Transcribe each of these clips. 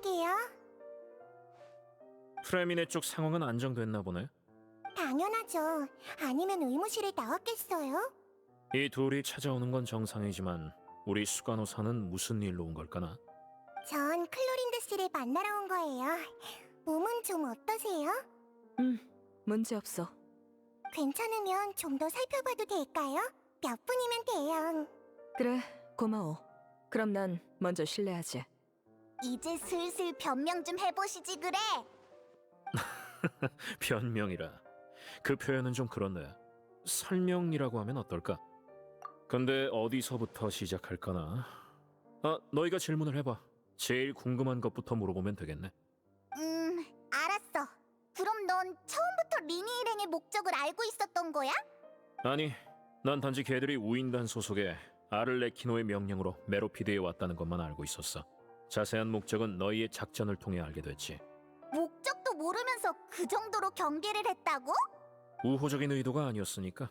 부탁드릴게요. 프레미네 쪽 상황은 안정됐나 보네. 당연하죠. 아니면 의무실에 나왔겠어요? 이 둘이 찾아오는 건 정상이지만 우리 수간호사는 무슨 일로 온 걸까나? 전 클로린드 씨를 만나러 온 거예요. 몸은 좀 어떠세요? 문제 없어. 괜찮으면 좀 더 살펴봐도 될까요? 몇 분이면 돼요. 그래, 고마워. 그럼 난 먼저 실례하지. 이제 슬슬 변명 좀 해보시지 그래. 변명이라. 그 표현은 좀 그렇네. 설명이라고 하면 어떨까? 근데 어디서부터 시작할까나? 너희가 질문을 해봐. 제일 궁금한 것부터 물어보면 되겠네. 알았어. 그럼 넌 처음부터 리니 일행의 목적을 알고 있었던 거야? 아니, 난 단지 걔들이 우인단 소속의 아를레키노의 명령으로 메로피드에 왔다는 것만 알고 있었어. 자세한 목적은 너희의 작전을 통해 알게 됐지. 목적도 모르면서 그 정도로 경계를 했다고? 우호적인 의도가 아니었으니까.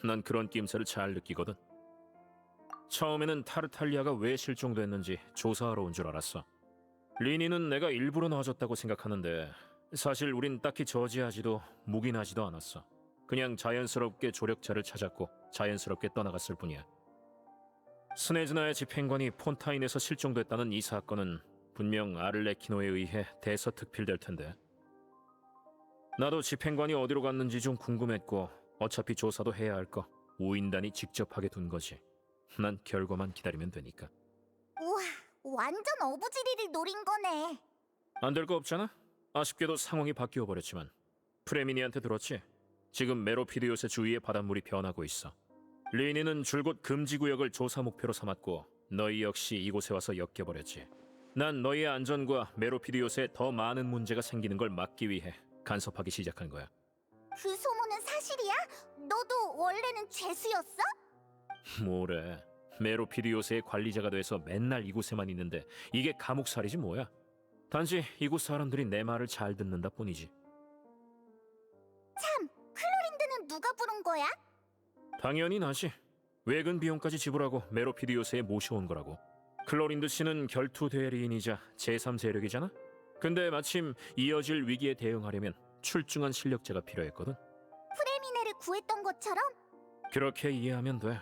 난 그런 낌새를 잘 느끼거든. 처음에는 타르탈리아가 왜 실종됐는지 조사하러 온 줄 알았어. 리니는 내가 일부러 놔줬다고 생각하는데 사실 우린 딱히 저지하지도 묵인하지도 않았어. 그냥 자연스럽게 조력자를 찾았고 자연스럽게 떠나갔을 뿐이야. 스네즈나의 집행관이 폰타인에서 실종됐다는 이 사건은 분명 아를레키노에 의해 대서특필될 텐데. 나도 집행관이 어디로 갔는지 좀 궁금했고 어차피 조사도 해야 할 거 우인단이 직접 하게 둔 거지. 난 결과만 기다리면 되니까. 우와, 완전 어부지리를 노린 거네. 안 될 거 없잖아? 아쉽게도 상황이 바뀌어 버렸지만. 프레미니한테 들었지? 지금 메로피디오스 주위의 바닷물이 변하고 있어. 리니는 줄곧 금지구역을 조사 목표로 삼았고 너희 역시 이곳에 와서 엮여버렸지. 난 너희의 안전과 메로피디오스에 더 많은 문제가 생기는 걸 막기 위해 간섭하기 시작한 거야. 그 소문은 사실이야? 너도 원래는 죄수였어? 뭐래. 메로피디오스의 관리자가 돼서 맨날 이곳에만 있는데 이게 감옥살이지 뭐야. 단지 이곳 사람들이 내 말을 잘 듣는다 뿐이지. 참, 클로린드는 누가 부른 거야? 당연히 나지. 외근 비용까지 지불하고 메로피디오스에 모셔온 거라고. 클로린드 씨는 결투 대리인이자 제3세력이잖아? 근데 마침 이어질 위기에 대응하려면 출중한 실력자가 필요했거든. 프레미네를 구했던 것처럼? 그렇게 이해하면 돼.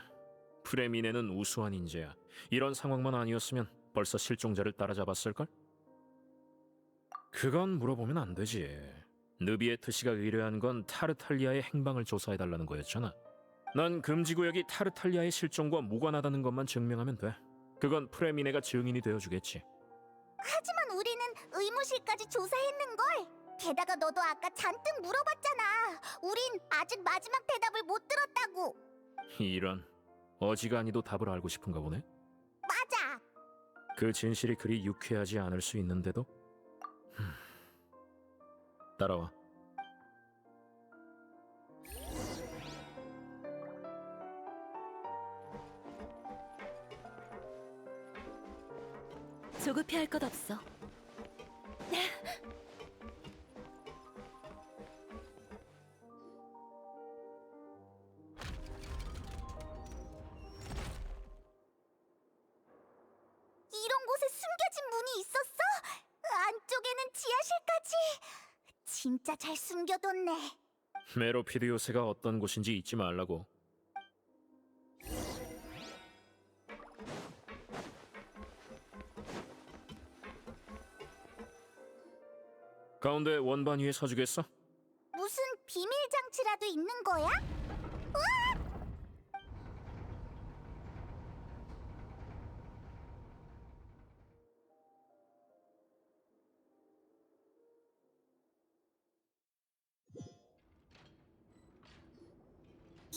프레미네는 우수한 인재야. 이런 상황만 아니었으면 벌써 실종자를 따라잡았을걸? 그건 물어보면 안 되지. 느비에트 씨가 의뢰한 건 타르탈리아의 행방을 조사해달라는 거였잖아. 난 금지구역이 타르탈리아의 실종과 무관하다는 것만 증명하면 돼. 그건 프레미네가 증인이 되어주겠지. 하지만 우리는 의무실까지 조사했는걸. 게다가 너도 아까 잔뜩 물어봤잖아. 우린 아직 마지막 대답을 못 들었다고. 이런, 어지간히도 답을 알고 싶은가 보네. 맞아. 그 진실이 그리 유쾌하지 않을 수 있는데도. 따라와. 조급해할 것 없어. 이런 곳에 숨겨진 문이 있었어? 안쪽에는 지하실까지. 진짜 잘 숨겨뒀네. 메로피디오스가 어떤 곳인지 잊지 말라고. 가운데 원반 위에 서주겠어? 무슨 비밀 장치라도 있는 거야?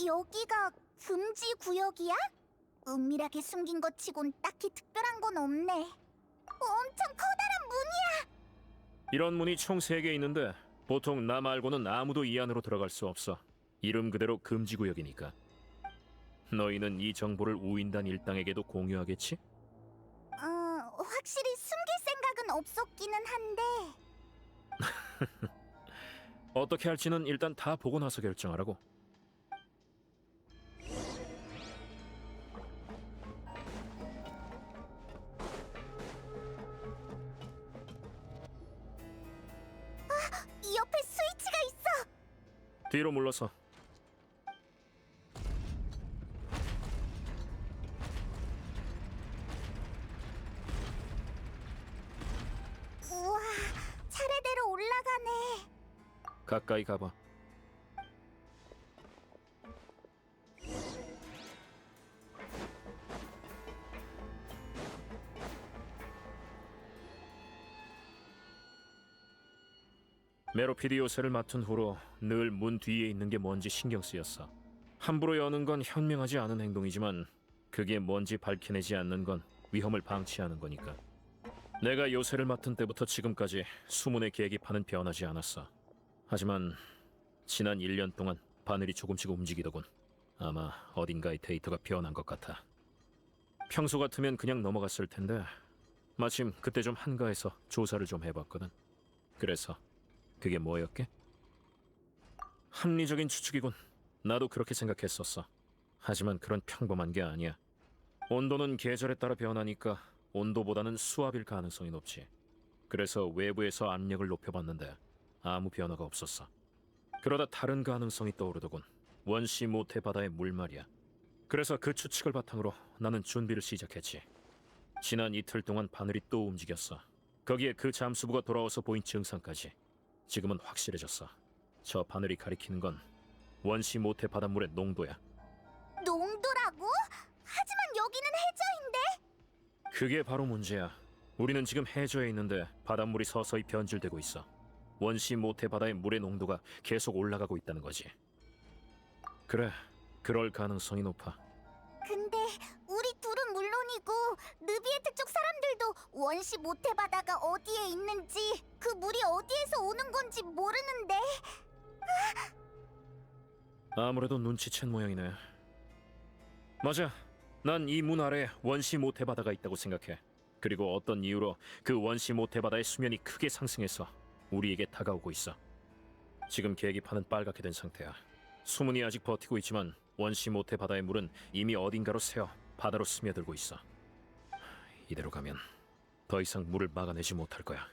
여기가 금지 구역이야? 은밀하게 숨긴 것 치곤 딱히 특별한 건 없네. 엄청 커다란 문이야. 이런 문이 총 3개 있는데 보통 나 말고는 아무도 이 안으로 들어갈 수 없어. 이름 그대로 금지구역이니까. 너희는 이 정보를 우인단 일당에게도 공유하겠지? 확실히 숨길 생각은 없었기는 한데. 어떻게 할지는 일단 다 보고 나서 결정하라고. 뒤로 물러서. 우와, 차례대로 올라가네. 가까이 가봐. 메로피드 요새를 맡은 후로 늘 문 뒤에 있는 게 뭔지 신경 쓰였어. 함부로 여는 건 현명하지 않은 행동이지만 그게 뭔지 밝혀내지 않는 건 위험을 방치하는 거니까. 내가 요새를 맡은 때부터 지금까지 수문의 계기판은 변하지 않았어. 하지만 지난 1년 동안 바늘이 조금씩 움직이더군. 아마 어딘가의 데이터가 변한 것 같아. 평소 같으면 그냥 넘어갔을 텐데 마침 그때 좀 한가해서 조사를 좀 해봤거든. 그래서 그게 뭐였게? 합리적인 추측이군. 나도 그렇게 생각했었어. 하지만 그런 평범한 게 아니야. 온도는 계절에 따라 변하니까 온도보다는 수압일 가능성이 높지. 그래서 외부에서 압력을 높여봤는데 아무 변화가 없었어. 그러다 다른 가능성이 떠오르더군. 원시 모태 바다의 물 말이야. 그래서 그 추측을 바탕으로 나는 준비를 시작했지. 지난 이틀 동안 바늘이 또 움직였어. 거기에 그 잠수부가 돌아와서 보인 증상까지. 지금은 확실해졌어. 저 바늘이 가리키는 건 원시 모태 바닷물의 농도야. 농도라고? 하지만 여기는 해저인데? 그게 바로 문제야. 우리는 지금 해저에 있는데 바닷물이 서서히 변질되고 있어. 원시 모태 바다의 물의 농도가 계속 올라가고 있다는 거지. 그래, 그럴 가능성이 높아. 근데 우리 둘은 물론이고 느비에트 쪽 사람들도 원시 모태 바다가 어디에 있는지 그 물이 어디에서 오는 건지 모르는데. 아무래도 눈치챈 모양이네. 맞아. 난 이 문 아래에 원시 모태 바다가 있다고 생각해. 그리고 어떤 이유로 그 원시 모태 바다의 수면이 크게 상승해서 우리에게 다가오고 있어. 지금 계기판은 빨갛게 된 상태야. 수문이 아직 버티고 있지만 원시 모태 바다의 물은 이미 어딘가로 새어 바다로 스며들고 있어. 이대로 가면 더 이상 물을 막아내지 못할 거야.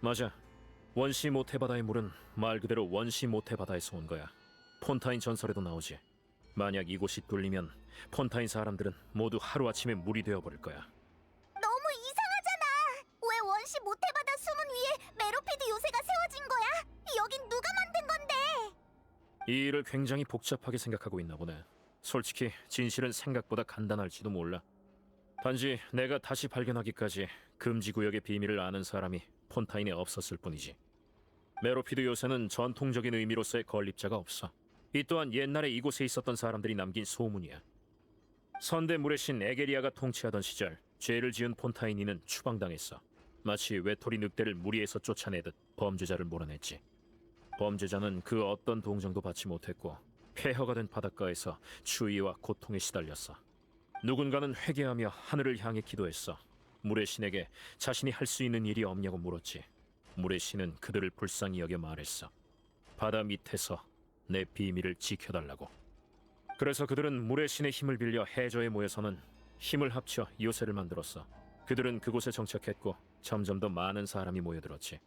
맞아. 원시 모태 바다의 물은 말 그대로 원시 모태 바다에서 온 거야. 폰타인 전설에도 나오지. 만약 이곳이 뚫리면 폰타인 사람들은 모두 하루아침에 물이 되어버릴 거야. 너무 이상하잖아. 왜 원시 모태 바다 수문 위에 메로피드 요새가 세워진 거야? 여긴 누가 만든 건데? 이 일을 굉장히 복잡하게 생각하고 있나 보네. 솔직히 진실은 생각보다 간단할지도 몰라. 단지 내가 다시 발견하기까지 금지 구역의 비밀을 아는 사람이 폰타인에 없었을 뿐이지. 메로피드 요새는 전통적인 의미로서의 건립자가 없어. 이 또한 옛날에 이곳에 있었던 사람들이 남긴 소문이야. 선대물의 신 에게리아가 통치하던 시절 죄를 지은 폰타인이는 추방당했어. 마치 외톨이 늑대를 무리에서 쫓아내듯 범죄자를 몰아냈지. 범죄자는 그 어떤 동정도 받지 못했고 폐허가 된 바닷가에서 추위와 고통에 시달렸어. 누군가는 회개하며 하늘을 향해 기도했어. 물의 신에게 자신이 할 수 있는 일이 없냐고 물었지. 물의 신은 그들을 불쌍히 여겨 말했어. 바다 밑에서 내 비밀을 지켜달라고. 그래서 그들은 물의 신의 힘을 빌려 해저에 모여서는 힘을 합쳐 요새를 만들었어. 그들은 그곳에 정착했고 점점 더 많은 사람이 모여들었지.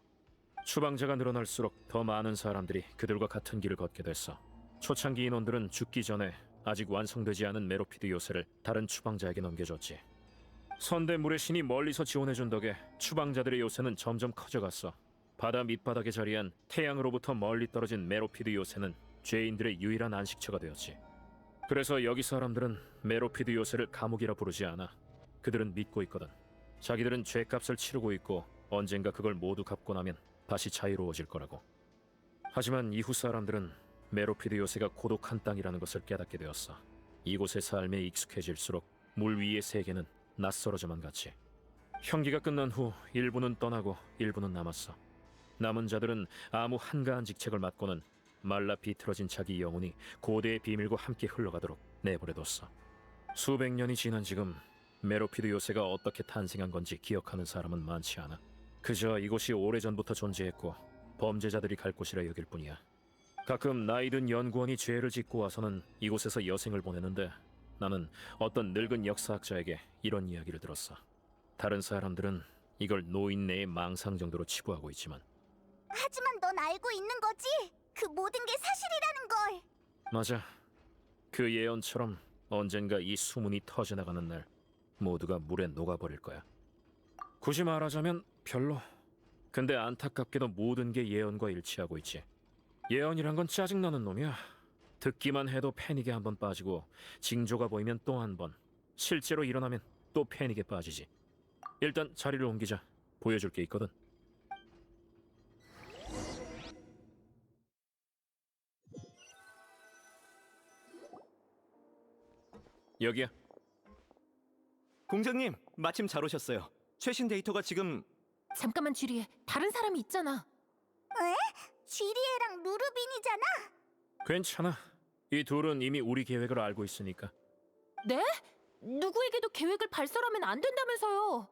추방자가 늘어날수록 더 많은 사람들이 그들과 같은 길을 걷게 됐어. 초창기 인원들은 죽기 전에 아직 완성되지 않은 메로피드 요새를 다른 추방자에게 넘겨줬지. 선대 물의 신이 멀리서 지원해준 덕에 추방자들의 요새는 점점 커져갔어. 바다 밑바닥에 자리한 태양으로부터 멀리 떨어진 메로피드 요새는 죄인들의 유일한 안식처가 되었지. 그래서 여기 사람들은 메로피드 요새를 감옥이라 부르지 않아. 그들은 믿고 있거든. 자기들은 죄값을 치르고 있고 언젠가 그걸 모두 갚고 나면 다시 자유로워질 거라고. 하지만 이후 사람들은 메로피드 요새가 고독한 땅이라는 것을 깨닫게 되었어. 이곳의 삶에 익숙해질수록 물 위의 세계는 낯설어져만 갔지. 형기가 끝난 후 일부는 떠나고 일부는 남았어. 남은 자들은 아무 한가한 직책을 맡고는 말라 비틀어진 자기 영혼이 고대의 비밀과 함께 흘러가도록 내버려뒀어. 수백 년이 지난 지금 메로피드 요새가 어떻게 탄생한 건지 기억하는 사람은 많지 않아. 그저 이곳이 오래전부터 존재했고 범죄자들이 갈 곳이라 여길 뿐이야. 가끔 나이든 연구원이 죄를 짓고 와서는 이곳에서 여생을 보내는데 나는 어떤 늙은 역사학자에게 이런 이야기를 들었어. 다른 사람들은 이걸 노인네의 망상 정도로 치부하고 있지만 하지만 넌 알고 있는 거지? 그 모든 게 사실이라는 걸. 맞아. 그 예언처럼 언젠가 이 수문이 터져나가는 날 모두가 물에 녹아버릴 거야. 굳이 말하자면 별로. 근데 안타깝게도 모든 게 예언과 일치하고 있지. 예언이란 건 짜증나는 놈이야. 듣기만 해도 패닉에 한 번 빠지고 징조가 보이면 또 한 번, 실제로 일어나면 또 패닉에 빠지지. 일단 자리를 옮기자. 보여줄 게 있거든. 여기야. 공장님, 마침 잘 오셨어요. 최신 데이터가 지금 잠깐만 주리에 다른 사람이 있잖아. 쥐리에랑 루르빈이잖아. 괜찮아. 이 둘은 이미 우리 계획을 알고 있으니까. 네? 누구에게도 계획을 발설하면 안 된다면서요.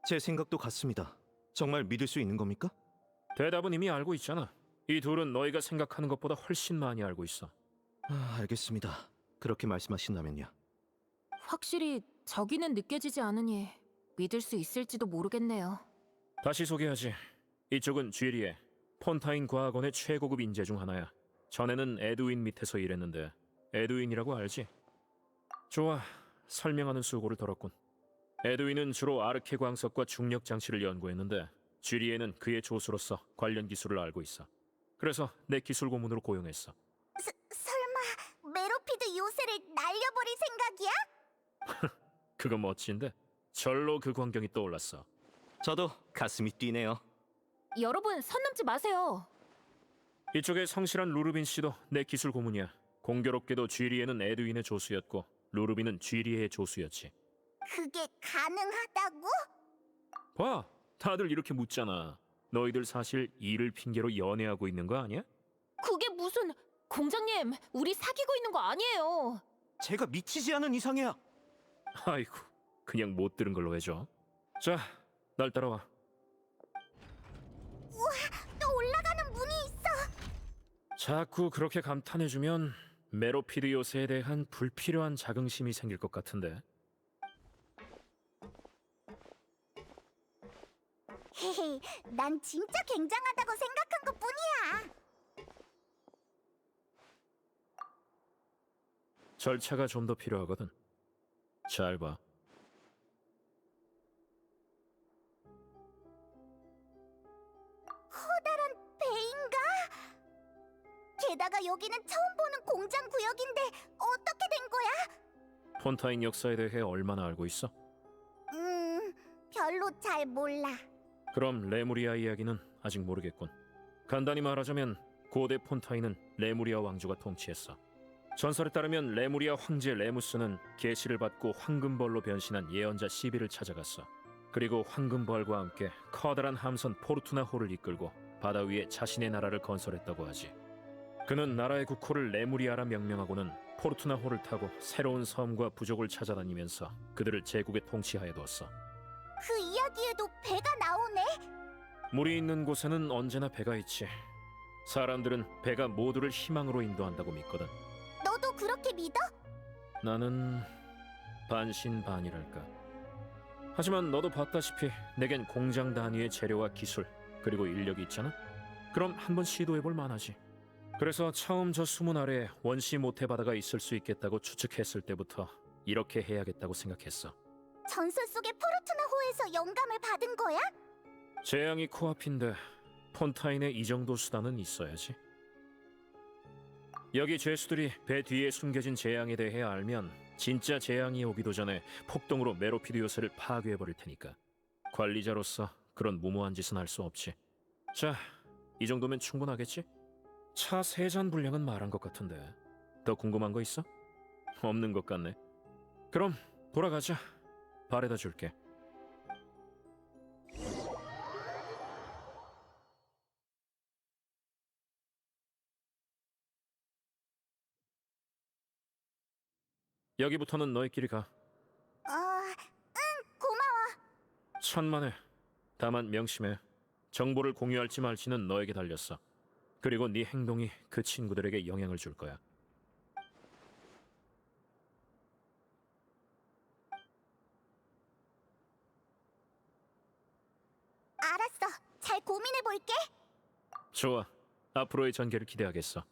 제 생각도 같습니다. 정말 믿을 수 있는 겁니까? 대답은 이미 알고 있잖아. 이 둘은 너희가 생각하는 것보다 훨씬 많이 알고 있어. 알겠습니다. 그렇게 말씀하신다면요. 확실히 저기는 느껴지지 않으니 믿을 수 있을지도 모르겠네요. 다시 소개하지. 이쪽은 쥐리에, 폰타인 과학원의 최고급 인재 중 하나야. 전에는 에드윈 밑에서 일했는데 에드윈이라고 알지? 좋아, 설명하는 수고를 덜었군. 에드윈은 주로 아르케 광석과 중력 장치를 연구했는데 쥐리에는 그의 조수로서 관련 기술을 알고 있어. 그래서 내 기술 고문으로 고용했어. 설마 메로피드 요새를 날려버릴 생각이야? 그거 멋진데? 절로 그 광경이 떠올랐어. 저도 가슴이 뛰네요. 여러분 선 넘지 마세요. 이쪽에 성실한 루르빈 씨도 내 기술 고문이야. 공교롭게도 쥐리에는 에드윈의 조수였고 루르빈은 쥐리에의 조수였지. 그게 가능하다고? 봐, 다들 이렇게 묻잖아. 너희들 사실 일을 핑계로 연애하고 있는 거 아니야? 그게 무슨... 공장님, 우리 사귀고 있는 거 아니에요. 제가 미치지 않은 이상이야. 아이고, 그냥 못 들은 걸로 해줘. 자, 날 따라와. 또 올라가는 문이 있어. 자꾸 그렇게 감탄해주면 메로피드 요새에 대한 불필요한 자긍심이 생길 것 같은데. 헤헤, 난 진짜 굉장하다고 생각한 것뿐이야. 절차가 좀 더 필요하거든. 잘 봐. 커다란 배인가? 게다가 여기는 처음 보는 공장 구역인데 어떻게 된 거야? 폰타인 역사에 대해 얼마나 알고 있어? 별로 잘 몰라. 그럼 레무리아 이야기는 아직 모르겠군. 간단히 말하자면 고대 폰타인은 레무리아 왕조가 통치했어. 전설에 따르면 레무리아 황제 레무스는 계시를 받고 황금벌로 변신한 예언자 시비를 찾아갔어. 그리고 황금벌과 함께 커다란 함선 포르투나호를 이끌고 바다 위에 자신의 나라를 건설했다고 하지. 그는 나라의 국호를 레무리아라 명명하고는 포르투나호를 타고 새로운 섬과 부족을 찾아다니면서 그들을 제국에 통치하여 두었어. 그 이야기에도 배가 나오네. 물이 있는 곳에는 언제나 배가 있지. 사람들은 배가 모두를 희망으로 인도한다고 믿거든. 너도 그렇게 믿어? 나는 반신반의랄까. 하지만 너도 봤다시피 내겐 공장 단위의 재료와 기술 그리고 인력이 있잖아. 그럼 한번 시도해볼 만하지. 그래서 처음 저 수문 아래에 원시 모태 바다가 있을 수 있겠다고 추측했을 때부터 이렇게 해야겠다고 생각했어. 전설 속의 포르투나호에서 영감을 받은 거야? 재앙이 코앞인데 폰타인에 이 정도 수단은 있어야지. 여기 죄수들이 배 뒤에 숨겨진 재앙에 대해 알면 진짜 재앙이 오기도 전에 폭동으로 메로피드 요새를 파괴해버릴 테니까. 관리자로서 그런 무모한 짓은 할 수 없지. 자, 이 정도면 충분하겠지? 차 3잔 분량은 말한 것 같은데 더 궁금한 거 있어? 없는 것 같네. 그럼 돌아가자. 바래다 줄게. 여기부터는 너희끼리 가. 고마워. 천만에. 다만 명심해. 정보를 공유할지 말지는 너에게 달렸어. 그리고 네 행동이 그 친구들에게 영향을 줄 거야. 알았어. 잘 고민해 볼게. 좋아. 앞으로의 전개를 기대하겠어.